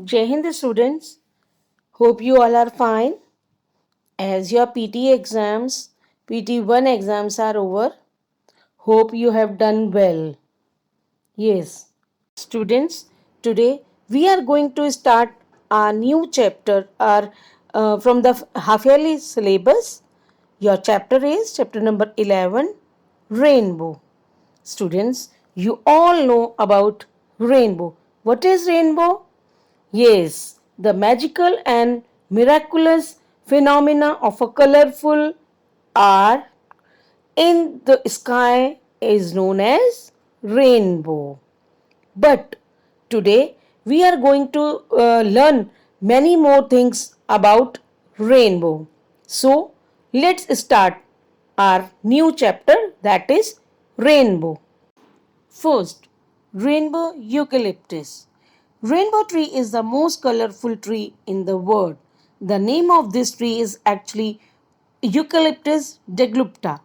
Jai Hind students, hope you all are fine. As your PT exams, PT1 exams are over, hope you have done well. Yes, students, today we are going to start our new chapter from the half yearly syllabus. Your chapter is chapter number 11, Rainbow. Students, you all know about rainbow. What is rainbow? Yes, the magical and miraculous phenomena of a colorful art in the sky is known as rainbow. But today we are going to learn many more things about rainbow. So let's start our new chapter, that is rainbow. First, rainbow eucalyptus. Rainbow tree is the most colorful tree in the world. The name of this tree is actually Eucalyptus deglupta.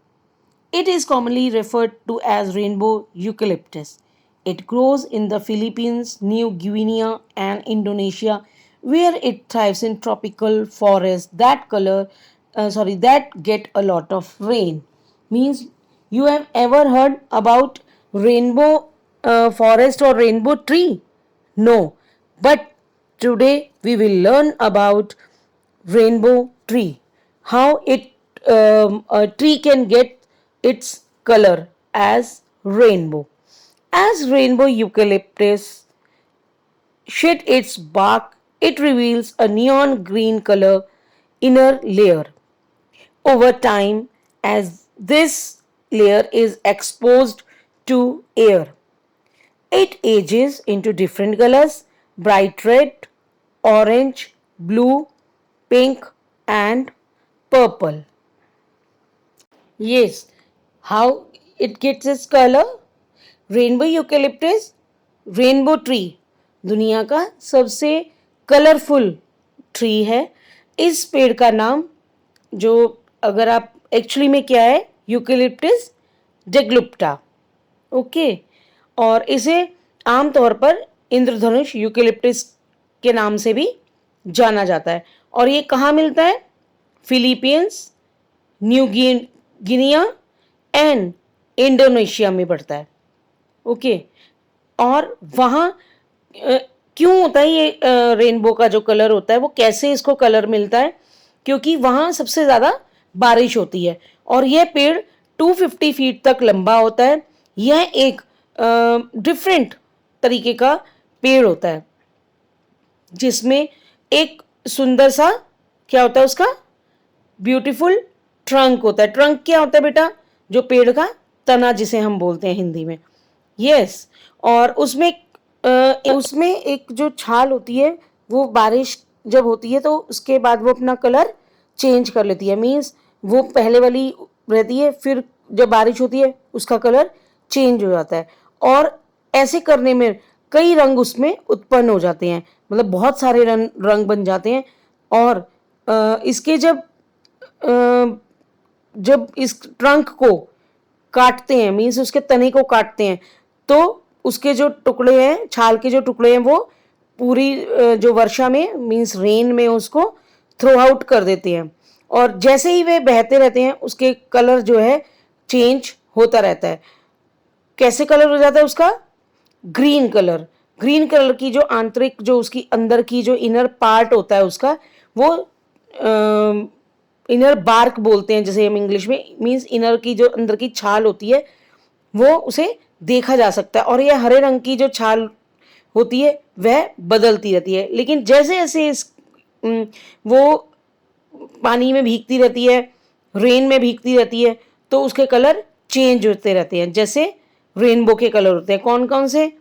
It is commonly referred to as rainbow eucalyptus. It grows in the Philippines, New Guinea, and Indonesia, where it thrives in tropical forests that get a lot of rain. Means you have ever heard about rainbow forest or rainbow tree? No, but today we will learn about rainbow tree, how a tree can get its color as rainbow. As rainbow eucalyptus shed its bark, it reveals a neon green color inner layer. Over time, as this layer is exposed to air, it ages into different colors: bright red, orange, blue, pink, and purple. Yes, how it gets its color? Rainbow eucalyptus rainbow tree दुनिया का सबसे colourful tree है. इस पेड़ का नाम, जो अगर आप एक्चुअली में क्या है, यूकेलिप्टस डेग्लुप्टा. ओके. और इसे आमतौर पर इंद्रधनुष यूकेलिप्टस के नाम से भी जाना जाता है. और ये कहाँ मिलता है? Philippines, new Guinea and Indonesia में पड़ता है. ओके. और वहाँ क्यों होता है ये रेनबो का जो कलर होता है, वो कैसे इसको कलर मिलता है? क्योंकि वहाँ सबसे ज़्यादा बारिश होती है और यह पेड़ 250 फीट तक लंबा होता है. यह एक डिफरेंट तरीके का पेड़ होता है जिसमें एक सुंदर सा क्या होता है, उसका ब्यूटीफुल ट्रंक होता है. ट्रंक क्या होता है बेटा? जो पेड़ का तना जिसे हम बोलते हैं हिंदी में. यस. और उसमें एक जो छाल होती है, वो बारिश जब होती है तो उसके बाद वो अपना कलर चेंज कर लेती है. मीन्स वो पहले वाली रहती है, फिर जब बारिश होती है उसका कलर चेंज हो जाता है. और ऐसे करने में कई रंग उसमें उत्पन्न हो जाते हैं, मतलब बहुत सारे रंग बन जाते हैं. और इसके जब इस ट्रंक को काटते हैं, मीन्स उसके तने को काटते हैं, तो उसके जो टुकड़े हैं, छाल के जो टुकड़े हैं, वो पूरी जो वर्षा में मीन्स रेन में उसको थ्रो आउट कर देते हैं. और जैसे ही वे बहते रहते हैं उसके कलर जो है चेंज होता रहता है. कैसे कलर हो जाता है उसका? Green colour. ग्रीन कलर की जो आंतरिक, जो उसकी अंदर की जो इनर पार्ट होता है उसका, वो इनर बार्क बोलते हैं जैसे हम इंग्लिश में. मीन्स इनर की जो अंदर की छाल होती है वो उसे देखा जा सकता है. और यह हरे रंग की जो छाल होती है वह बदलती रहती है. लेकिन जैसे जैसे वो पानी में भीगती रहती है, रेन में भीगती रहती है, तो उसके कलर चेंज होते रहते हैं. जैसे रेनबो के कलर होते हैं कौन कौन से?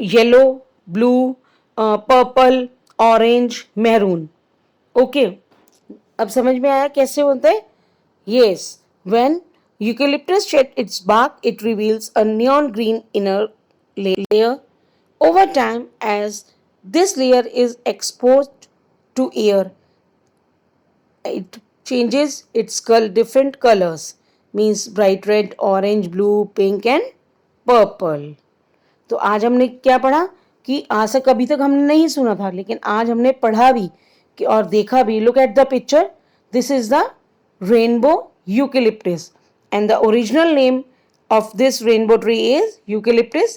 Yellow, blue, purple, orange, maroon. Okay. अब समझ में आया कैसे होता है? Yes. When eucalyptus shed its bark, it reveals a neon green inner layer. Over time, as this layer is exposed to air, it changes its different colors, means bright red, orange, blue, pink and purple. तो आज हमने क्या पढ़ा? कि आज तक अभी तक हमने नहीं सुना था, लेकिन आज हमने पढ़ा भी कि और देखा भी. Look at the picture. This is the rainbow eucalyptus and the original name of this rainbow tree is Eucalyptus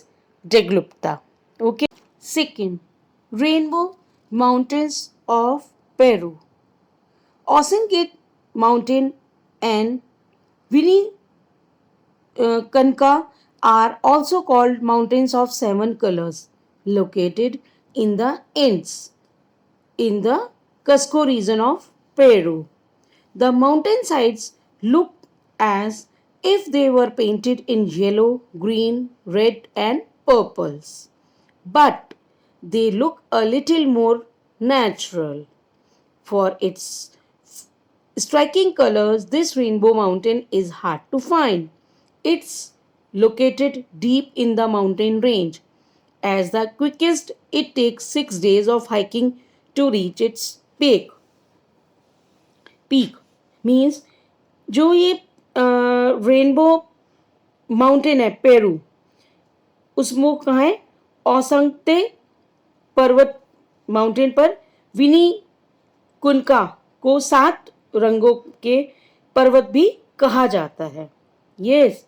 deglupta. Okay. Second, Rainbow Mountains of Peru. Osingate Mountain and Vinicanca are also called mountains of seven colors, located in the Andes, in the Cusco region of Peru. The mountainsides look as if they were painted in yellow, green, red, and purples. But they look a little more natural. For its striking colors, this rainbow mountain is hard to find. It's located deep in the mountain range. As the quickest, it takes 6 days of hiking to reach its peak. Peak means जो ये rainbow mountain है Peru, उसमें कहाँ है? औसंगते पर्वत mountain पर विनी कुनका को 7 रंगों के पर्वत भी कहा जाता है. यस,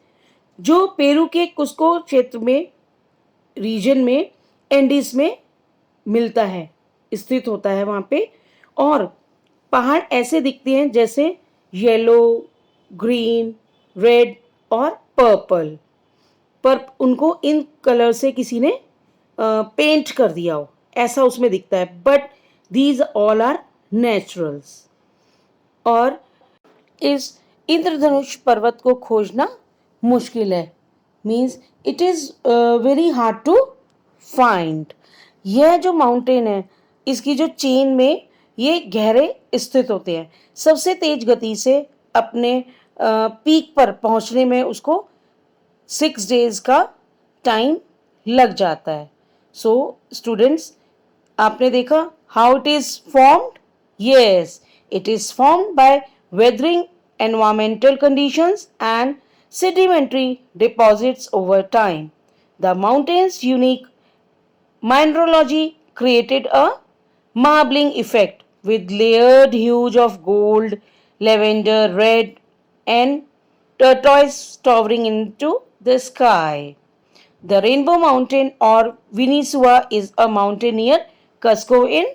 जो पेरू के कुस्को क्षेत्र में रीजन में एंडीज में मिलता है, स्थित होता है वहाँ पे. और पहाड़ ऐसे दिखते हैं जैसे येलो, ग्रीन, रेड और पर्पल, पर उनको इन कलर से किसी ने पेंट कर दिया हो, ऐसा उसमें दिखता है. But these all are naturals. और इस इंद्रधनुष पर्वत को खोजना मुश्किल है. Means it is very hard to find. यह जो माउंटेन है, इसकी जो चेन में ये गहरे स्थित होते हैं. सबसे तेज गति से अपने पीक पर पहुंचने में उसको 6 डेज का टाइम लग जाता है. सो स्टूडेंट्स, आपने देखा how it is formed. Yes, it is formed by weathering environmental conditions and sedimentary deposits over time. The mountain's unique mineralogy created a marbling effect with layered hues of gold, lavender, red, and turquoise towering into the sky. The Rainbow Mountain or Vinicua is a mountain near Cusco in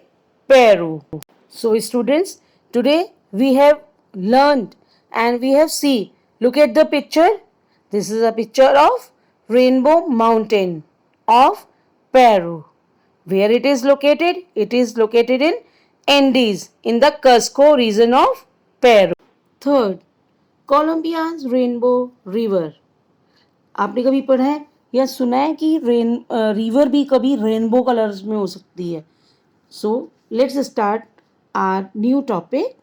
Peru. So students, today we have learned and we have seen. Look at the picture. This is a picture of Rainbow Mountain of Peru. Where it is located? It is located in Andes in the Cusco region of Peru. Third, Colombia's Rainbow River. आपने कभी पढ़ा है या सुना है कि river भी कभी रेनबो कलर्स में हो सकती है? So let's start our new topic,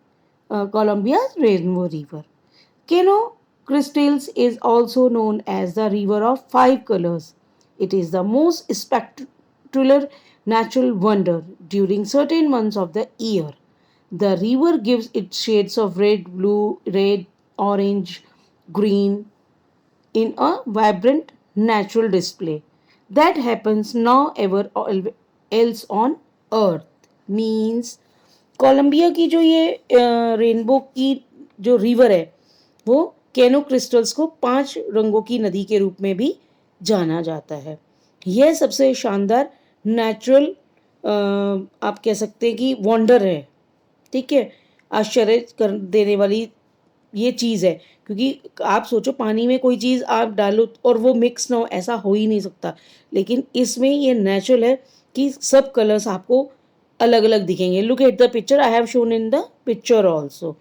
Colombia's Rainbow River. Cano Cristales is also known as the river of 5 colors. It is the most spectacular natural wonder during certain months of the year. The river gives its shades of red, blue, red, orange, green in a vibrant natural display that happens now ever else on earth. Means Colombia की जो ये rainbow की जो river है, वो canoe crystals को 5 रंगों की नदी के रूप में भी जाना जाता है. यह सबसे शानदार नेचुरल आप कह सकते हैं कि वंडर है. ठीक है, आश्चर्य कर देने वाली ये चीज़ है. क्योंकि आप सोचो, पानी में कोई चीज़ आप डालो और वो मिक्स ना हो, ऐसा हो ही नहीं सकता. लेकिन इसमें ये नेचुरल है कि सब कलर्स आपको अलग अलग दिखेंगे. Look at the picture, I have shown in the picture also.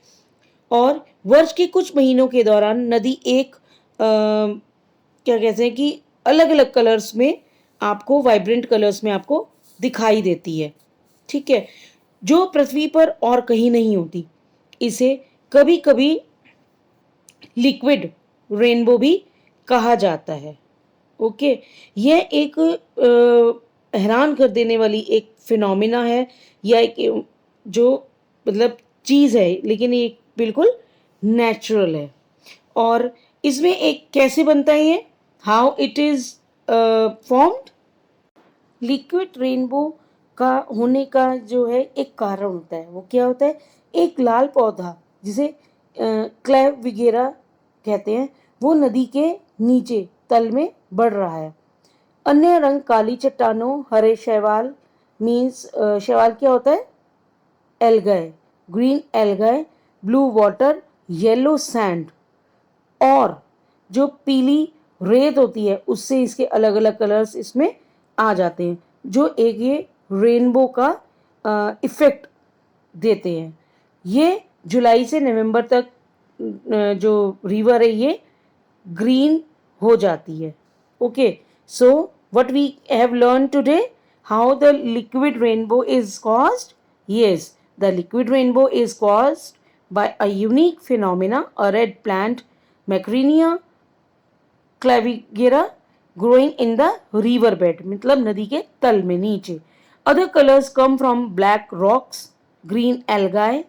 और वर्ष के कुछ महीनों के दौरान नदी एक क्या कहते हैं कि अलग अलग कलर्स में आपको, वाइब्रेंट कलर्स में आपको दिखाई देती है. ठीक है, जो पृथ्वी पर और कहीं नहीं होती. इसे कभी कभी लिक्विड रेनबो भी कहा जाता है. ओके, यह एक हैरान कर देने वाली एक फिनोमिना है, या एक जो मतलब चीज़ है, लेकिन ये बिल्कुल नेचुरल है. और इसमें एक कैसे बनता है ये, how it is formed. Liquid rainbow का होने का जो है एक कारण होता है, वो क्या होता है, एक लाल पौधा जिसे क्लेव वगैरह कहते हैं, वो नदी के नीचे तल में बढ़ रहा है। अन्य रंग काली चट्टानों, हरे शैवाल, मीन्स शैवाल क्या होता है, algae, green algae, blue water, yellow sand, और जो पीली रेत होती है उससे इसके अलग अलग कलर्स इसमें आ जाते हैं, जो एक ये रेनबो का इफेक्ट देते हैं। ये जुलाई से नवंबर तक जो रिवर है ये ग्रीन हो जाती है। Okay, so what we have learn today, how the liquid rainbow is caused. yes, the liquid rainbow is caused by a unique phenomena, a red plant, Macrania clavigera, growing in the river bed, मतलब नदी के तल में नीचे। other colors come from black rocks, green algae,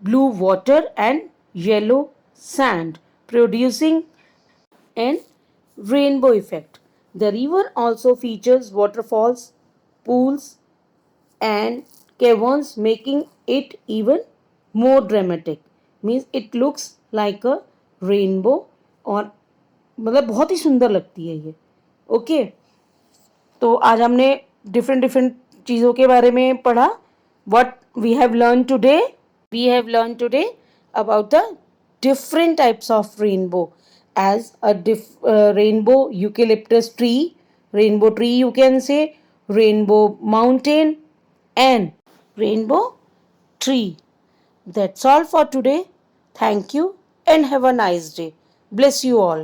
blue water and yellow sand, producing an rainbow effect. The river also features waterfalls, pools, and caverns, making it even more dramatic. Means it looks like a rainbow, और मतलब बहुत ही सुंदर लगती है ये। Okay, तो आज हमने डिफरेंट डिफरेंट चीज़ों के बारे में पढ़ा। What we have learn today, we have learned today about the different types of rainbow, as a rainbow eucalyptus tree, rainbow tree you can say, rainbow mountain, and rainbow tree. That's all for today. Thank you and have a nice day. Bless you all.